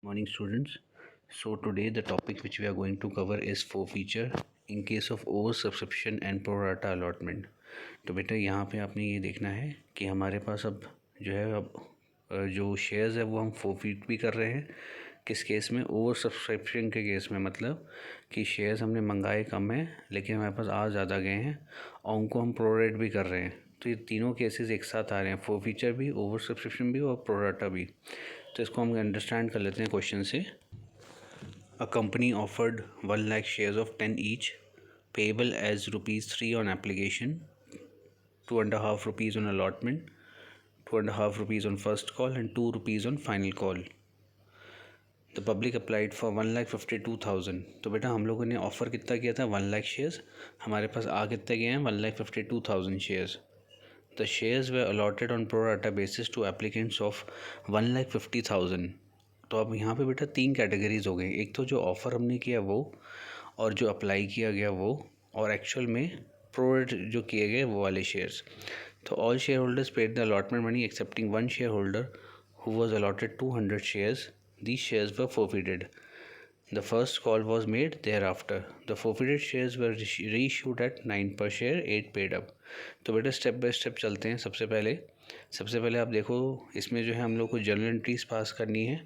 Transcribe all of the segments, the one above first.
Morning students. So today the topic which we are going to cover is forfeiture in case of oversubscription and pro rata allotment. तो बेटा यहाँ पे आपने ये देखना है कि हमारे पास अब जो है जो शेयर्स है वो हम फोरफीट भी कर रहे हैं। किस केस में? ओवर सब्सक्रिप्शन के केस में, मतलब कि शेयर्स हमने मंगाए कम हैं लेकिन हमारे पास आ ज़्यादा गए हैं और उनको हम प्रोरेट भी कर रहे हैं। तो ये तीनों केसेस एक साथ आ रहे हैं, फोरफीचर भी, ओवर सब्सक्रिप्शन भी और प्रो राटा भी। तो इसको हम अंडरस्टैंड कर लेते हैं क्वेश्चन से। A company offered 1 lakh shares of 10 each payable as ₹3 on application, 2.5 rupees on allotment, 2.5 rupees on first call and 2 rupees on final call. The public applied for 1,52,000। तो बेटा हम लोगों ने ऑफ़र कितना किया था? 1 लाख शेयर्स। हमारे पास आ कितने गए हैं? 1,52,000 shares. The shares were allotted on pro rata basis to applicants of 1,50,000। तो अब यहाँ पे बेटा 3 कैटेगरीज हो गई। एक तो जो ऑफ़र हमने किया वो, और जो अप्लाई किया गया वो, और एक्चुअल में प्रोरेट जो किए गए वो वाले शेयर्स। तो all share holders paid the allotment money accepting one share holder who was allotted 200 shares. These shares were forfeited. The first call was made thereafter. The forfeited shares were reissued at 9 per share, 8 paid up. तो बेटा step by step चलते हैं। सबसे पहले आप देखो, इसमें जो है हम लोग को जर्नल एंट्रीज पास करनी है।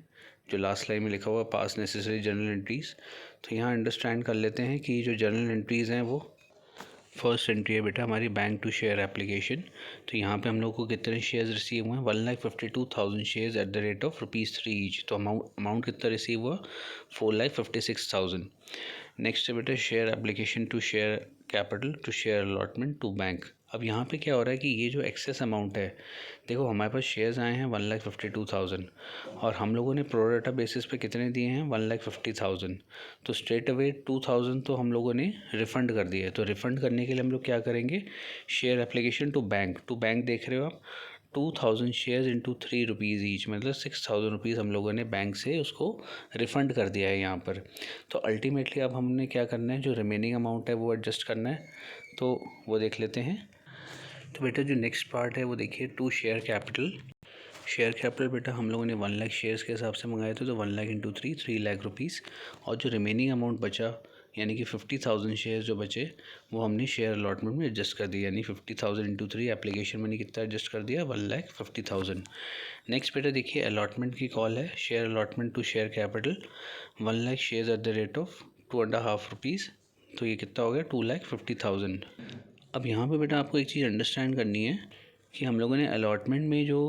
जो लास्ट लाइन में लिखा हुआ पास नेसेसरी जर्नल एंट्रीज, तो यहाँ अंडरस्टैंड कर लेते हैं कि जो जर्नल एंट्रीज़ हैं वो फर्स्ट एंट्री है बेटा हमारी बैंक टू शेयर एप्लीकेशन। तो यहाँ पे हम लोग को कितने शेयर्स रिसीव हुए हैं? 1,52,000 shares at the rate of ₹3 each. तो अमाउंट कितना रिसीव हुआ? 4,56,000। नेक्स्ट है बेटा share application to share capital to share allotment to bank. अब यहाँ पे क्या हो रहा है कि ये जो एक्सेस अमाउंट है, देखो हमारे पास शेयर्स आए हैं 1,52,000 और हम लोगों ने प्रो राटा बेसिस पे कितने दिए हैं? 1,50,000। तो स्ट्रेट अवे 2,000 तो हम लोगों ने रिफ़ंड कर दिया है। तो रिफ़ंड करने के लिए हम लोग क्या करेंगे? शेयर एप्लीकेशन टू बैंक देख रहे हो आप, 2,000 शेयर्स इंटू ₹3 ईच, मतलब 6,000 रुपीज़ हम लोगों ने बैंक से उसको रिफ़ंड कर दिया है यहाँ पर। तो अल्टीमेटली अब हमने क्या करना है? जो रिमेनिंग अमाउंट है वो एडजस्ट करना है। तो वो देख लेते हैं। तो बेटा जो नेक्स्ट पार्ट है वो देखिए, to share capital. Share capital बेटा हम लोगों ने 1 लाख शेयर्स के हिसाब से मंगाए थे, तो 1 लाख इंटू 3 लाख रुपीज़। और जो रिमेनिंग अमाउंट बचा, यानी कि 50,000 शेयर्स जो बचे, वो हमने शेयर अलॉटमेंट में एडजस्ट कर दिया। यानी 50,000 इंटू 3 एप्लीकेशन मनी कितना एडजस्ट कर दिया? 1,50,000। नेक्स्ट बेटा देखिए अलॉटमेंट की कॉल है, share allotment to share capital 1 lakh shares at the rate of 2.5 rupees. तो ये कितना हो गया? 2,50,000। अब यहाँ पे बेटा आपको एक चीज़ अंडरस्टैंड करनी है कि हम लोगों ने अलॉटमेंट में जो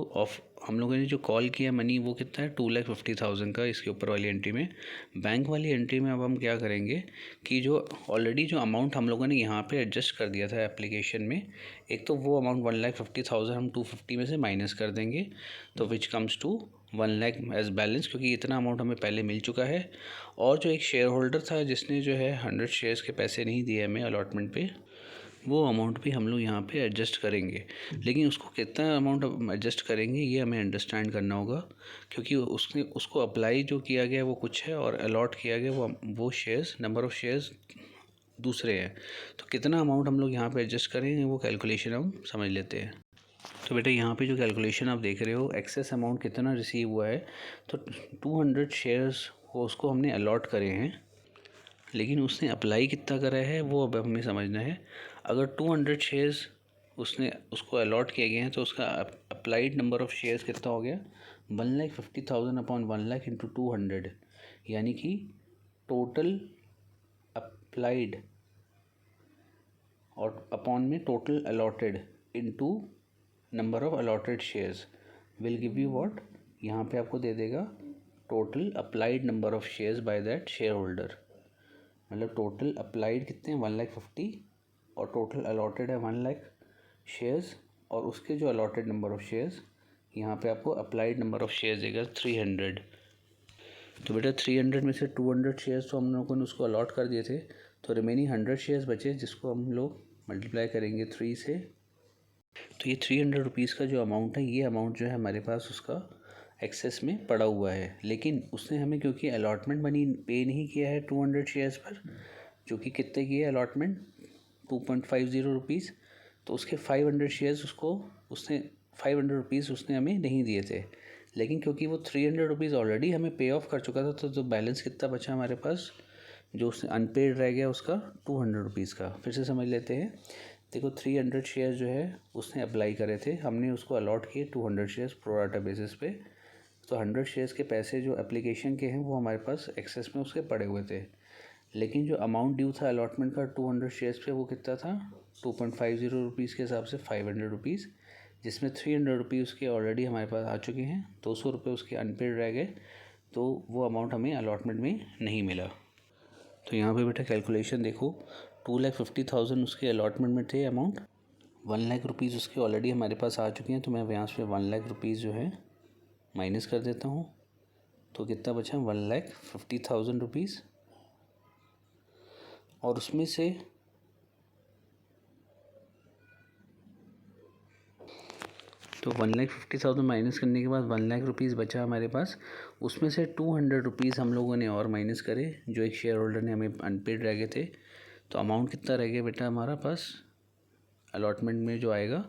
हम लोगों ने जो कॉल किया मनी वो कितना है? 2,50,000 का। इसके ऊपर वाली एंट्री में, बैंक वाली एंट्री में अब हम क्या करेंगे कि जो ऑलरेडी जो अमाउंट हम लोगों ने यहाँ पे एडजस्ट कर दिया था एप्लीकेशन में, एक तो वो अमाउंट 1,50,000 हम 250 में से माइनस कर देंगे, तो which comes to 1 lakh as balance, क्योंकि इतना अमाउंट हमें पहले मिल चुका है। और जो एक शेयर होल्डर था जिसने जो है 100 शेयर्स के पैसे नहीं दिए हमें अलॉटमेंट पे, वो अमाउंट भी हम लोग यहाँ पे एडजस्ट करेंगे। लेकिन उसको कितना अमाउंट एडजस्ट करेंगे ये हमें अंडरस्टैंड करना होगा, क्योंकि उसको अप्लाई जो किया गया वो कुछ है और अलॉट किया गया वो शेयर्स, नंबर ऑफ़ शेयर्स दूसरे हैं। तो कितना अमाउंट हम लोग यहाँ पे एडजस्ट करेंगे वो कैलकुलेशन हम समझ लेते हैं। तो बेटा यहाँ पे जो कैलकुलेशन आप देख रहे हो, एक्सेस अमाउंट कितना रिसीव हुआ है, तो 200 शेयर्स वो उसको हमने अलॉट करे हैं, लेकिन उसने अप्लाई कितना करा है वो अब हमें समझना है। अगर 200 शेयर्स उसको अलॉट किए गए हैं तो उसका अप्लाइड नंबर ऑफ़ शेयर्स कितना हो गया? 1,50,000 अपॉन 1 लाख इंटू 200, यानी कि टोटल अप्लाइड और अपॉन में total allotted into number of allotted shares will give you what? यहाँ पे आपको दे देगा total applied number of shares by that share holder. मतलब टोटल अप्लाइड कितने हैं? 1,50,000 और टोटल अलॉटेड है 1 लाख शेयर्स, और उसके जो अलॉटेड नंबर ऑफ़ शेयर्स, यहाँ पे आपको अप्लाइड नंबर ऑफ़ शेयर्स देगा 300। तो बेटा 300 में से 200 शेयर्स तो हम लोगों ने उसको अलॉट कर दिए थे, तो रिमेनिंग 100 शेयर्स बचे जिसको हम लोग मल्टीप्लाई करेंगे 3 से। तो ये 300 रुपीज़ का जो अमाउंट है, ये अमाउंट जो है हमारे पास उसका एक्सेस में पड़ा हुआ है। लेकिन उसने हमें क्योंकि अलॉटमेंट मनी पे नहीं किया है 200 शेयर्स पर, जो कि कितने की है अलॉटमेंट? 2.50 रुपीज़। तो उसके 500 शेयर्स उसने 500 रुपीज़ उसने हमें नहीं दिए थे। लेकिन क्योंकि वो 300 रुपीज़ ऑलरेडी हमें पे ऑफ कर चुका था, तो जो बैलेंस कितना बचा हमारे पास, जो उसने अनपेड रह गया उसका 200 रुपीज़ का। फिर से समझ लेते हैं। देखो 300 शेयर जो है उसने अप्लाई करे थे, हमने उसको अलॉट किए 200 शेयर्स प्रोराटा बेसिस पे। तो 100 शेयर्स के पैसे जो एप्लीकेशन के हैं वो हमारे पास एक्सेस में उसके पड़े हुए थे। लेकिन जो अमाउंट ड्यू था अलॉटमेंट का 200 शेयर्स पे, वो कितना था 2.50 रुपीज़ के हिसाब से 500 रुपीज़, जिसमें 300 रुपीज़ उसके ऑलरेडी हमारे पास आ चुके हैं, 200 रुपये उसके अनपेड रह गए, तो वो अमाउंट हमें अलॉटमेंट में नहीं मिला। तो यहाँ पे बेटा कैलकुलेशन देखो, 2,50,000 उसके अलॉटमेंट में थे अमाउंट, 1 लाख रुपीज़ उसके ऑलरेडी हमारे पास आ चुके हैं, तो मैं यहाँ पे 1 लाख रुपीज़ जो है माइनस कर देता हूँ। तो कितना बचा 1,50,000 रुपीज़, और उसमें से तो 1,50,000 माइनस करने के बाद 1 लाख रुपीज़ बचा हमारे पास। उसमें से 200 रुपीज़ हम लोगों ने और माइनस करे, जो एक शेयर होल्डर ने हमें अनपेड रह गए थे। तो अमाउंट कितना रह गया बेटा हमारा पास अलॉटमेंट में जो आएगा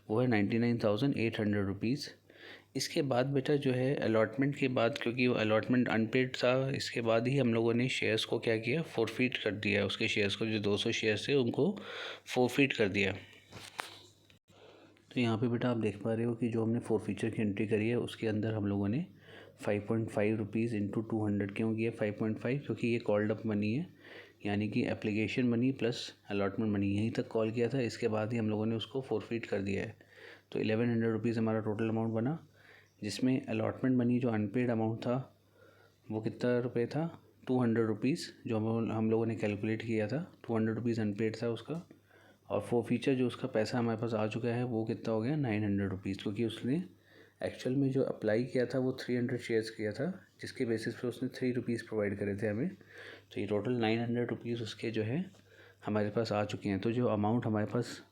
वो है 99,800 रुपीज़। इसके बाद बेटा जो है अलॉटमेंट के बाद, क्योंकि वो अलॉटमेंट अनपेड था, इसके बाद ही हम लोगों ने शेयर्स को क्या किया, फोरफीट कर दिया। उसके शेयर्स को, जो 200 शेयर्स थे उनको फोरफीट कर दिया। तो यहाँ पे बेटा आप देख पा रहे हो कि जो हमने फोरफीचर की एंट्री करी है उसके अंदर हम लोगों ने 5.5 रुपीज़ इंटू 200 क्यों किया 5.5, क्योंकि ये कॉल्ड अप मनी है, यानी कि application money plus allotment money यहीं तक कॉल किया था, इसके बाद ही हम लोगों ने उसको फोरफीट कर दिया है। तो 1100 रुपीज़ हमारा टोटल अमाउंट बना, जिसमें अलॉटमेंट मनी जो अनपेड अमाउंट था वो कितना रुपये था 200 रुपीज़, जो हम लोगों ने कैलकुलेट किया था। 200 रुपीज़ अनपेड था उसका, और फोरफीचर जो उसका पैसा हमारे पास आ चुका है वो कितना हो गया 900 रुपीज़, क्योंकि उसने एक्चुअल में जो अप्लाई किया था वो 300 शेयर्स किया था, जिसके बेसिस पे उसने 3 रुपीज़ प्रोवाइड करे थे हमें। तो ये टोटल 900 रुपीज़ उसके जो है हमारे पास आ चुके हैं। तो जो अमाउंट हमारे पास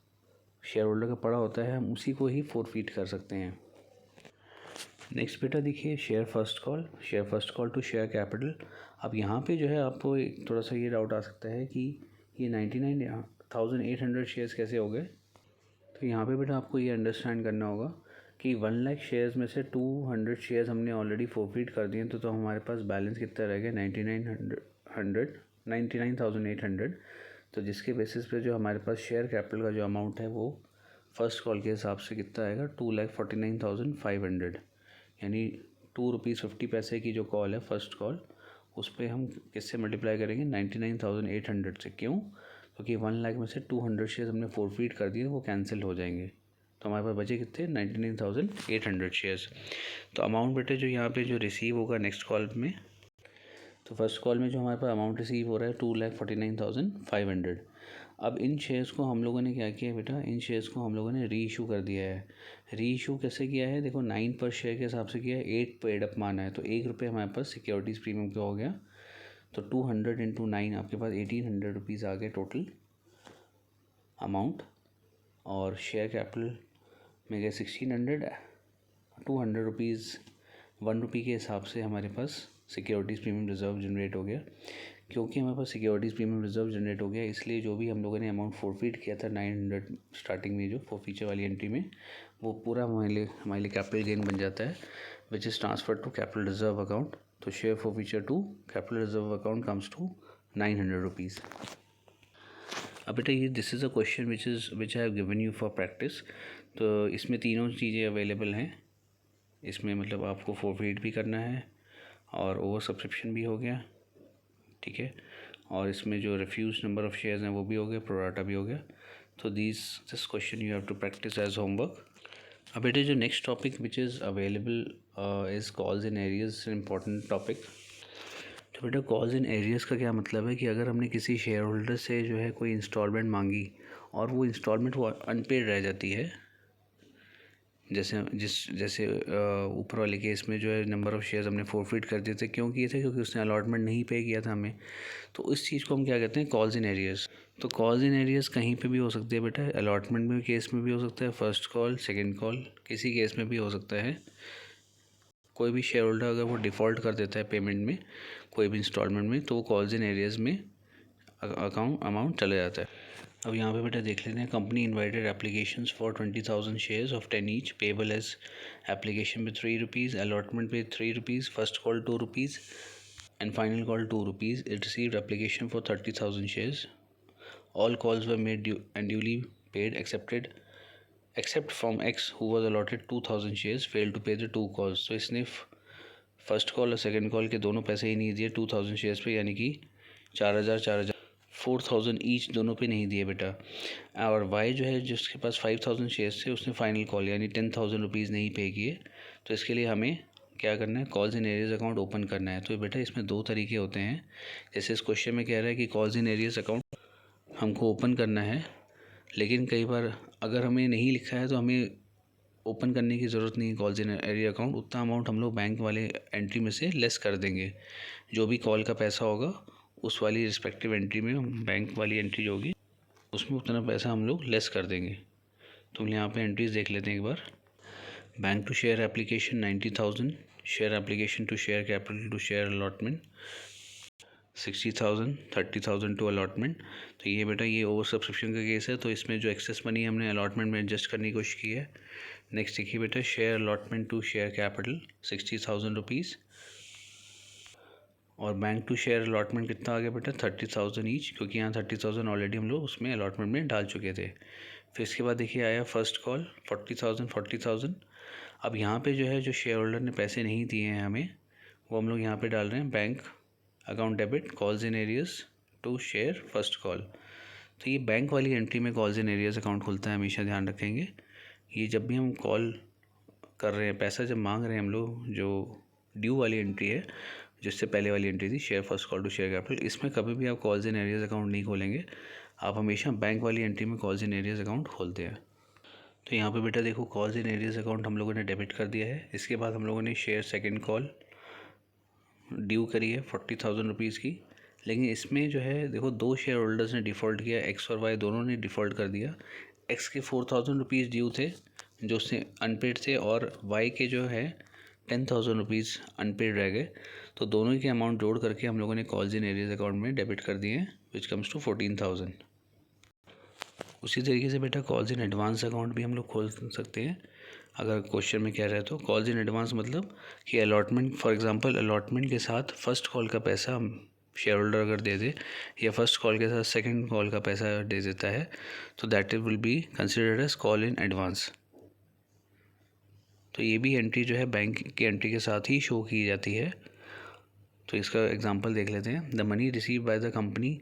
शेयर होल्डर का पड़ा होता है हम उसी को ही फोरफीट कर सकते हैं। नेक्स्ट बेटा देखिए share first call to share capital. अब यहाँ पे जो है आपको थोड़ा सा ये डाउट आ सकता है कि ये 99,800 शेयर्स कैसे हो गए। तो यहाँ पे बेटा आपको ये अंडरस्टैंड करना होगा कि 1 लाख शेयर्स में से 200 शेयर्स हमने ऑलरेडी फोरफीट कर दिए, तो हमारे पास बैलेंस कितना रह गया 99,800। तो जिसके बेसिस पे जो हमारे पास शेयर कैपिटल का जो अमाउंट है वो फर्स्ट कॉल के हिसाब से कितना आएगा 2,49,500, यानी 2 रुपीज़ 50 पैसे की जो कॉल है फर्स्ट कॉल, उस पर हम किससे मल्टीप्लाई करेंगे 99,800 से। क्यों? क्योंकि 1 लाख में से 200 शेयर्स हमने फोरफीट कर दिए, वो कैंसिल हो जाएंगे। तो हमारे पास बचे कितने 99,800 शेयर्स। तो अमाउंट बेटे जो यहाँ पे जो रिसीव होगा नेक्स्ट कॉल में, तो फर्स्ट कॉल में जो हमारे पास अमाउंट रिसीव हो रहा है 2,49,500। अब इन शेयर्स को हम लोगों ने क्या किया बेटा, इन शेयर्स को हम लोगों ने री इशू कर दिया है। री इशू कैसे किया है, देखो 9 पर शेयर के हिसाब से किया है, 8 पेड अप माना है, तो 1 रुपये हमारे पास सिक्योरिटीज़ प्रीमियम का हो गया। तो 200 इंटू 9 आपके पास 1,800 रुपीज़ आ गए टोटल अमाउंट, और शेयर कैपिटल में गए 1,600। 200 रुपीज़ 1 रुपये के हिसाब से हमारे पास सिक्योरिटीज़ प्रीमियम रिज़र्व जनरेट हो गया। क्योंकि हमारे पास सिक्योरिटीज़ प्रीमियम रिज़र्व जनरेट हो गया, इसलिए जो भी हम लोगों ने अमाउंट फोरफीट किया था 900 स्टार्टिंग में जो फोरफीचर वाली एंट्री में, वो पूरा हमारे लिए कैपिटल गेन बन जाता है, which is transfer to capital reserve account. तो share forfeiture to capital reserve account comes to 900 rupees. अब बेटा ये this is a question which I have given you for practice. तो इसमें तीनों चीज़ें अवेलेबल हैं। इसमें मतलब आपको फोरफीट भी करना है और ओवर सब्सक्रिप्शन भी हो गया, ठीक है, और इसमें जो रिफ्यूज नंबर ऑफ़ शेयर्स हैं वो भी हो गए, प्रोराटा भी हो गया। तो this question you have to practice as homework. अब बेटे जो next topic which is available is calls in arrears, important topic. तो बेटा कॉल्स इन एरियज़ का क्या मतलब है कि अगर हमने किसी शेयर होल्डर से जो है कोई इंस्टॉलमेंट मांगी और वो इंस्टॉलमेंट वो अनपेड रह जाती है, जैसे ऊपर वाले केस में जो है नंबर ऑफ़ शेयर्स हमने फोरफीट कर दिए थे, क्यों किए थे, क्योंकि उसने अलॉटमेंट नहीं पे किया था हमें। तो इस चीज़ को हम क्या कहते हैं कॉल्स इन एरियज़। तो कॉल्स इन एरियज़ कहीं पे भी हो सकती है बेटा, अलॉटमेंट में केस में भी हो सकता है, फर्स्ट कॉल सेकंड कॉल किसी केस में भी हो सकता है। कोई भी शेयर होल्डर अगर वो डिफ़ॉल्ट कर देता है पेमेंट में कोई भी इंस्टॉलमेंट में, तो वो कॉल्स इन एरियज़ में अकाउंट अमाउंट चला जाता है। अब यहाँ पे बेटा देख लेते हैं, company invited applications for 20,000 shares of 10 each, payable as application पे 3 रुपीज़, अलॉटमेंट पे 3 rupees, first call 2 rupees and final call 2 rupees. It received application for 30,000 shares. All calls were made and duly paid except from X who was allotted 2,000 shares failed to pay the 2 calls. तो इसने first call और second call के दोनों पैसे ही नहीं दिए 2,000 shares पे, यानी कि 4,000 4,000 ईच दोनों पे नहीं दिए बेटा। और वाई जो है जिसके पास 5,000 शेयर्स थे उसने फाइनल कॉल यानी 10,000 रुपीज़ नहीं पे किए। तो इसके लिए हमें क्या करना है, कॉल्स इन एरियज अकाउंट ओपन करना है। तो बेटा इसमें दो तरीके होते हैं। जैसे इस क्वेश्चन में कह रहा है कि कॉल्स इन एरियज अकाउंट हमको ओपन करना है, लेकिन कई बार अगर हमें नहीं लिखा है तो हमें ओपन करने की ज़रूरत नहीं है कॉल्स इन एरिया अकाउंट। उतना अमाउंट हम लोग बैंक वाले एंट्री में से लेस कर देंगे। जो भी कॉल का पैसा होगा उस वाली रिस्पेक्टिव एंट्री में, बैंक वाली एंट्री जो होगी उसमें उतना पैसा हम लोग लेस कर देंगे। तो यहाँ पे एंट्रीज देख लेते हैं एक बार। Bank to share application 90,000, share application to share capital to share allotment 60,000, 30,000 to allotment. तो ये बेटा ये ओवर सब्सक्रिप्शन का केस है, तो इसमें जो एक्सेस मनी हमने अलॉटमेंट में एडजस्ट करने की कोशिश की है। नेक्स्ट देखिए बेटा, share allotment to share capital 60,000 rupees, और बैंक टू शेयर अलॉटमेंट कितना आ गया बेटा 30,000 ईच, क्योंकि यहाँ 30,000 ऑलरेडी हम लोग उसमें अलॉटमेंट में डाल चुके थे। फिर इसके बाद देखिए आया फर्स्ट कॉल 40,000। अब यहाँ पे जो है जो शेयर होल्डर ने पैसे नहीं दिए हैं हमें, वो हम लोग यहाँ पे डाल रहे हैं bank account debit calls in arrears to share first call. तो ये बैंक वाली एंट्री में कॉल्स इन एरियज अकाउंट खुलता है, हमेशा ध्यान रखेंगे। ये जब भी हम कॉल कर रहे हैं, पैसा जब मांग रहे हैं हम लोग, जो ड्यू वाली एंट्री है जिससे पहले वाली एंट्री थी share first call to share capital, इसमें कभी भी आप कॉल्स इन एरियज अकाउंट नहीं खोलेंगे। आप हमेशा बैंक वाली एंट्री में कॉल्स इन एरियज अकाउंट खोलते हैं। तो यहाँ पे बेटा देखो, कॉल्स इन एरियज अकाउंट हम लोगों ने डेबिट कर दिया है। इसके बाद हम लोगों ने शेयर सेकंड कॉल ड्यू करी है 40,000 रुपीज़ की, लेकिन इसमें जो है देखो दो शेयर होल्डर्स ने डिफ़ॉल्ट किया, एक्स और वाई दोनों ने डिफ़ॉल्ट कर दिया। एक्स के 4,000 रुपीज़ ड्यू थे जो उससे अनपेड थे, और वाई के जो है 10,000 रुपीज़ अनपेड रह गए। तो दोनों के अमाउंट जोड़ करके हम लोगों ने कॉल्स इन एरियज अकाउंट में डेबिट कर दिए हैं, विच कम्स टू 14,000। उसी तरीके से बेटा कॉल्स इन एडवांस अकाउंट भी हम लोग खोल सकते हैं। अगर क्वेश्चन में कह रहे हैं तो कॉल्स इन एडवांस मतलब कि अलॉटमेंट, फॉर एग्जांपल अलॉटमेंट के साथ फर्स्ट कॉल का पैसा हम शेयर होल्डर अगर दे दे, या फर्स्ट कॉल के साथ सेकंड कॉल का पैसा दे देता है, तो that will be considered as call in advance. तो ये भी एंट्री जो है बैंक की एंट्री के साथ ही शो की जाती है। तो इसका एग्जांपल देख लेते हैं। The money receive by the company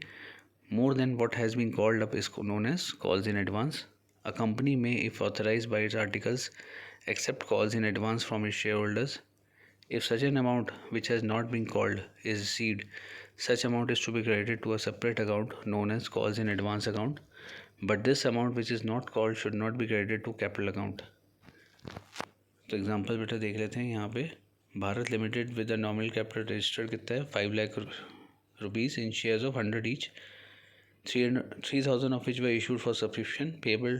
more than what has been called up is known as calls in advance. A company may, if authorized by its articles, accept calls in advance from its shareholders. If such an amount which has not been called is received, such amount is to be credited to a separate account known as calls in advance account. But this amount which is not called should not be credited to capital account. तो example बेटा देख लेते हैं। यहाँ पे Bharat limited with the nominal capital registered कितना है 5 lakh rupees in shares of 100 each, 3,000 of which were issued for subscription, payable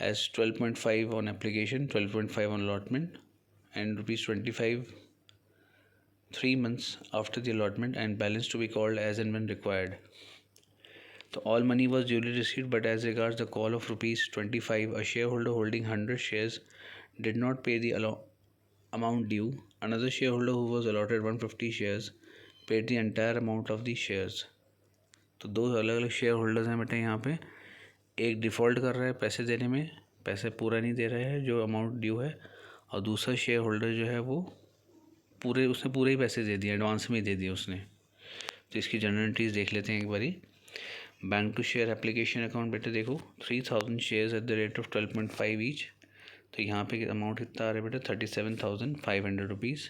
as 12.5 on application, 12.5 on allotment, and rupees 25 3 months after the allotment, and balance to be called as and when required. So all money was duly received, but as regards the call of rupees 25, a shareholder holding 100 shares did not pay the amount due. Another shareholder who was allotted 150 shares paid the entire amount of the shares. तो दो अलग अलग share holders हैं बेटा यहाँ पे। एक default कर रहा है पैसे देने में, पैसे पूरा नहीं दे रहा है जो अमाउंट ड्यू है, और दूसरा शेयर होल्डर जो है वो उसने पूरे ही पैसे दे दिए, एडवांस में ही दे दिए उसने। तो इसकी जनरल एंट्रीज देख लेते हैं एक बारी। Bank to share application account बेटा देखो 3,000 shares at the rate of 12.5 each. तो यहाँ पे अमाउंट कितना आ रहा है बेटा 37,500 रुपीज़।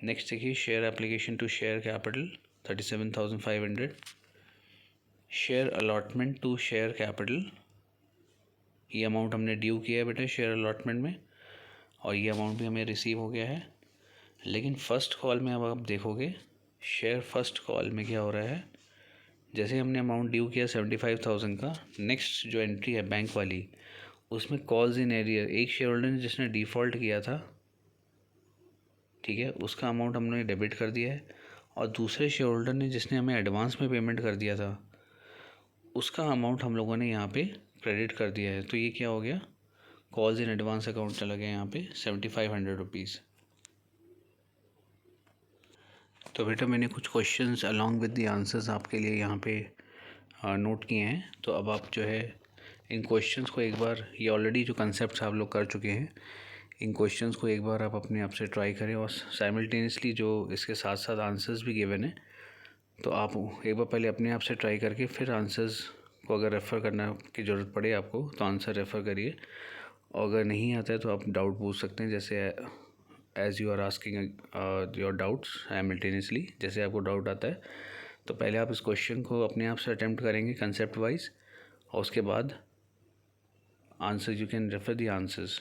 नेक्स्ट देखिए share application to share capital 37,500। Share allotment to share capital, ये अमाउंट हमने ड्यू किया है बेटा शेयर अलॉटमेंट में, और ये अमाउंट भी हमें रिसीव हो गया है। लेकिन फ़र्स्ट कॉल में अब आप देखोगे शेयर फर्स्ट कॉल में क्या हो रहा है। जैसे हमने अमाउंट ड्यू किया 75,000 का, नेक्स्ट जो एंट्री है बैंक वाली उसमें कॉल्स इन एरियर, एक शेयर होल्डर ने जिसने डिफ़ॉल्ट किया था, ठीक है, उसका अमाउंट हमने डेबिट कर दिया है, और दूसरे शेयर होल्डर ने जिसने हमें एडवांस में पेमेंट कर दिया था उसका अमाउंट हम लोगों ने यहाँ पे क्रेडिट कर दिया है। तो ये क्या हो गया, कॉल्स इन एडवांस अकाउंट चला गया यहाँ पे 7500 रुपीज़। तो बेटा मैंने कुछ questions along with the answers आपके लिए यहाँ पे नोट किए हैं। तो अब आप जो है इन क्वेश्चंस को एक बार, ये ऑलरेडी जो कंसेप्ट आप लोग कर चुके हैं, इन क्वेश्चंस को एक बार आप अपने आप से ट्राई करें और साइमल्टेनियसली जो इसके साथ साथ आंसर्स भी गिवन है, तो आप एक बार पहले अपने आप से ट्राई करके फिर आंसर्स को अगर रेफ़र करना की ज़रूरत पड़े आपको तो आंसर रेफ़र करिए, और अगर नहीं आता है तो आप डाउट पूछ सकते हैं, जैसे as you are asking your doubts simultaneously. जैसे आपको डाउट आता है तो पहले आप इस क्वेश्चन को अपने आप से अटैम्प्ट करेंगे कंसेप्ट वाइज, और उसके बाद answer you can refer the answers.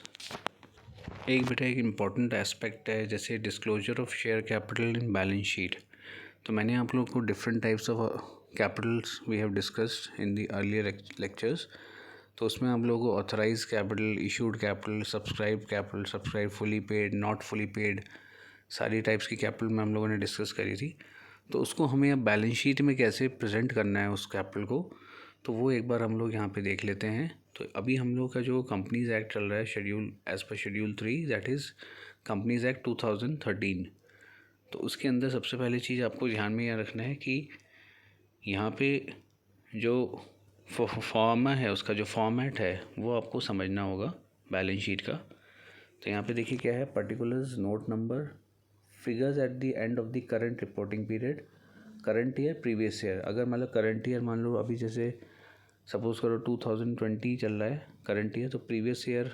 एक बेटा एक इम्पॉर्टेंट एस्पेक्ट है जैसे disclosure of share capital in balance sheet. तो मैंने आप लोग को different types of capitals we have discussed in the earlier lectures. तो उसमें हम लोगों को authorise capital, issued capital, subscribe fully paid, not fully paid, सारी टाइप्स की कैपिटल में हम लोगों ने डिस्कस करी थी। तो उसको हमें अब बैलेंस शीट में कैसे प्रेजेंट करना है उस कैपिटल को, तो वो एक बार हम लोग यहाँ पे देख लेते हैं। तो अभी हम लोग का जो कंपनीज़ एक्ट चल रहा है, schedule as per schedule 3, that is companies act 2013। तो उसके अंदर सबसे पहली चीज़ आपको ध्यान में यह रखना है कि यहाँ पे जो फॉर्मा है, उसका जो फॉर्मेट है वो आपको समझना होगा बैलेंस शीट का। तो यहाँ पे देखिए क्या है, particulars, note number, figures at the end of the current reporting period, current year, previous year. अगर मतलब करंट ईयर मान लो अभी जैसे सपोज़ करो 2020 चल रहा है करंट ईयर, तो प्रीवियस ईयर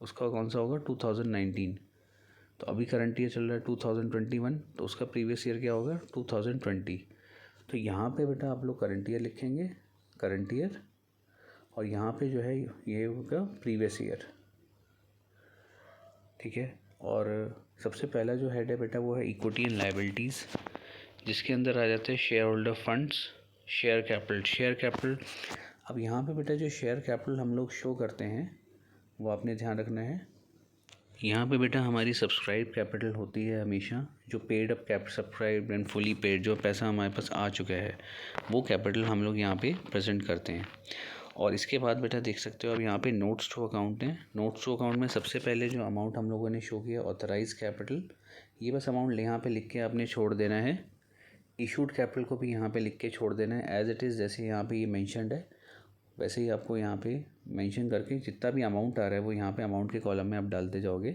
उसका कौन सा होगा, 2019। तो अभी करंट ईयर चल रहा है 2021, तो उसका प्रीवियस ईयर क्या होगा, 2020। तो यहाँ पे बेटा आप लोग करंट ईयर लिखेंगे, करंट ईयर, और यहाँ पे जो है ये होगा प्रीवियस ईयर, ठीक है। और सबसे पहला जो हेड है बेटा वो है इक्विटी एंड लायबिलिटीज़, जिसके अंदर आ जाते हैं share holder funds, share capital. अब यहाँ पे बेटा जो शेयर कैपिटल हम लोग शो करते हैं वो आपने ध्यान रखना है। यहाँ पे बेटा हमारी सब्सक्राइब कैपिटल होती है हमेशा, जो paid up subscribe and fully paid, जो पैसा हमारे पास आ चुका है वो कैपिटल हम लोग यहाँ पे प्रेजेंट करते हैं। और इसके बाद बेटा देख सकते हो अब यहाँ पे नोट्स टू अकाउंट हैं। नोट्स टू अकाउंट में सबसे पहले जो अमाउंट हम लोगों ने शो किया ऑथराइज कैपिटल, ये बस अमाउंट यहाँ पे लिख के आपने छोड़ देना है। इशूड कैपिटल को भी यहाँ पे लिख के छोड़ देना है एज इट इज़, जैसे यहाँ पे ये मेंशनड है वैसे ही आपको यहाँ पे मेंशन करके जितना भी अमाउंट आ रहा है वो यहाँ पे अमाउंट के कॉलम में आप डालते जाओगे।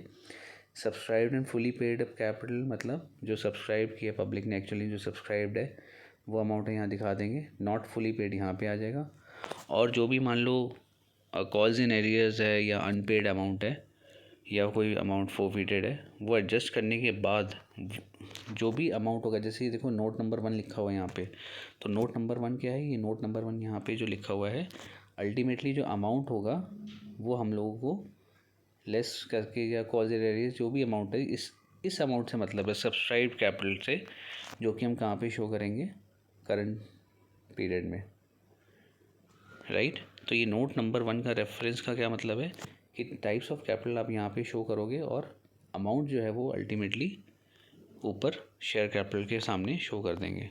Subscribed and fully paid up capital मतलब जो सब्सक्राइब किया पब्लिक ने, एक्चुअली जो सब्सक्राइब्ड है वो अमाउंट यहाँ दिखा देंगे। नॉट फुली पेड यहाँ पे आ जाएगा। और जो भी मान लो कॉल्स इन एरियर्स है या अनपेड अमाउंट है या कोई अमाउंट फोरफिटेड है, वो एडजस्ट करने के बाद जो भी अमाउंट होगा, जैसे ये देखो नोट नंबर 1 लिखा हुआ है यहाँ पे, तो नोट नंबर 1 क्या है, ये नोट नंबर 1 यहाँ पे जो लिखा हुआ है अल्टीमेटली जो अमाउंट होगा वो हम लोगों को लेस करके, या कॉल्स इन एरियर्स जो भी अमाउंट है इस अमाउंट से मतलब है सब्सक्राइब कैपिटल से, जो कि हम कहाँ पे शो करेंगे, करंट पीरियड में, राइट। तो ये नोट नंबर 1 का रेफरेंस का क्या मतलब है कि टाइप्स ऑफ कैपिटल आप यहाँ पे शो करोगे और अमाउंट जो है वो अल्टीमेटली ऊपर शेयर कैपिटल के सामने शो कर देंगे।